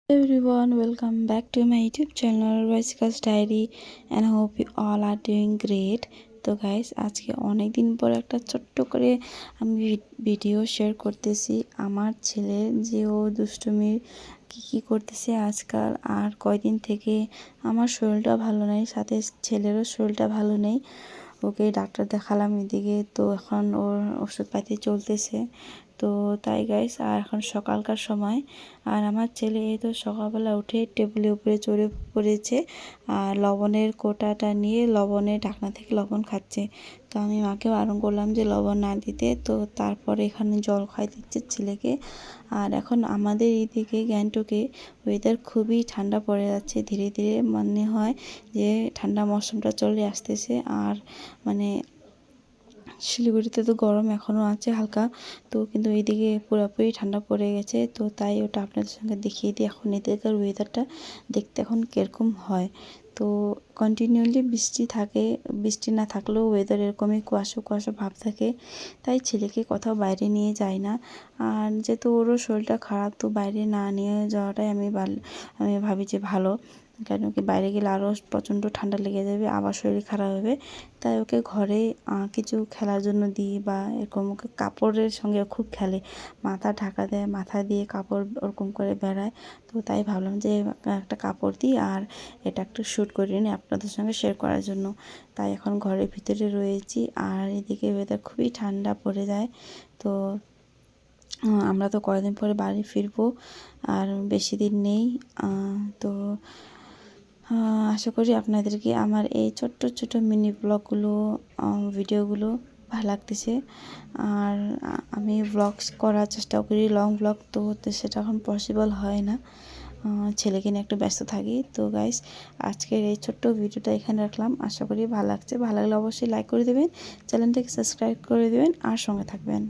Everyone, welcome back to my YouTube channel Raisika's Diary and hope you all are doing great. তো guys আজকে অনেক দিন পর একটা ছোট্ট করে আমি ভিডিও শেয়ার করতেছি আমার ছেলের যে ও দুষ্টুমির কি করতেছে আজকাল। আর কয়দিন থেকে আমার শরীরটা ভালো নেই, সাথে ছেলেরও শরীরটা ভালো নেই। ওকে ডাক্তার দেখালাম এদিকে, তো এখন ওর ওষুধপাতি চলতেছে। তো তাই গাইস, আর এখন সকালকার সময়, আর আমার ছেলে এই তো সকালবেলা উঠে টেবিলের উপরে চড়ে পড়েছে আর লবণের কোটাটা নিয়ে লবণের ঢাকনা থেকে লবণ খাচ্ছে। তো আমি মাকে বারণ করলাম যে লবণ না দিতে, তো তারপরে এখানে জল খাই দিচ্ছে ছেলেকে। আর এখন আমাদের এইদিকে গ্যাংটকে ওয়েদার খুবই ঠান্ডা পড়ে যাচ্ছে ধীরে ধীরে, মনে হয় যে ঠান্ডা মৌসুমটা চলে আসতেছে। আর মানে শিলিগুড়িতে তো গরম এখনও আছে হালকা, তো কিন্তু এইদিকে পুরোপুরি ঠান্ডা পড়ে গেছে। তো তাই ওটা আপনাদের সঙ্গে দেখিয়ে দিই এখন এদিকের ওয়েদারটা দেখতে এখন কীরকম হয়। তো কন্টিনিউলি বৃষ্টি থাকে, বৃষ্টি না থাকলেও ওয়েদার এরকমই কুয়াশা কুয়াশা ভাব থাকে। তাই ছেলেকে কোথাও বাইরে নিয়ে যাই না। আর যেহেতু ওরও শরীরটা খারাপ, তো বাইরে না নিয়ে যাওয়াটাই আমি ভাবি যে ভালো। কেন কি বাইরে গেলে আরও প্রচণ্ড ঠান্ডা লেগে যাবে, আবার শরীর খারাপ হবে। তাই ওকে ঘরে কিছু খেলার জন্য দিই, বা এরকম ওকে কাপড়ের সঙ্গে খুব খেলে, মাথা ঢাকা দেয়, মাথা দিয়ে কাপড় ওরকম করে বেড়ায়। তো তাই ভাবলাম যে একটা কাপড় দিই আর এটা একটু শ্যুট করে নিই আপনাদের সঙ্গে শেয়ার করার জন্য। তাই এখন ঘরের ভিতরে রয়েছি, আর এদিকে ওয়েদার খুবই ঠান্ডা পড়ে যায়। তো আমরা তো কয়েকদিন পরে বাড়ি ফিরবো, আর বেশি দিন নেই। তো আশা করি আপনাদেরকে আমার এই ছোট্ট ছোট্ট মিনি ব্লগগুলো, ভিডিওগুলো ভালো লাগতেছে। আর আমি ব্লগস করার চেষ্টা করি, লং ব্লগ, তো সেটা এখন পসিবল হয় না, ছেলেকে নিয়ে একটু ব্যস্ত থাকি। তো গাইস, আজকের এই ছোট্ট ভিডিওটা এখানে রাখলাম, আশা করি ভালো লাগছে। ভালো লাগলে অবশ্যই লাইক করে দেবেন, চ্যানেলটাকে সাবস্ক্রাইব করে দেবেন আর সঙ্গে থাকবেন।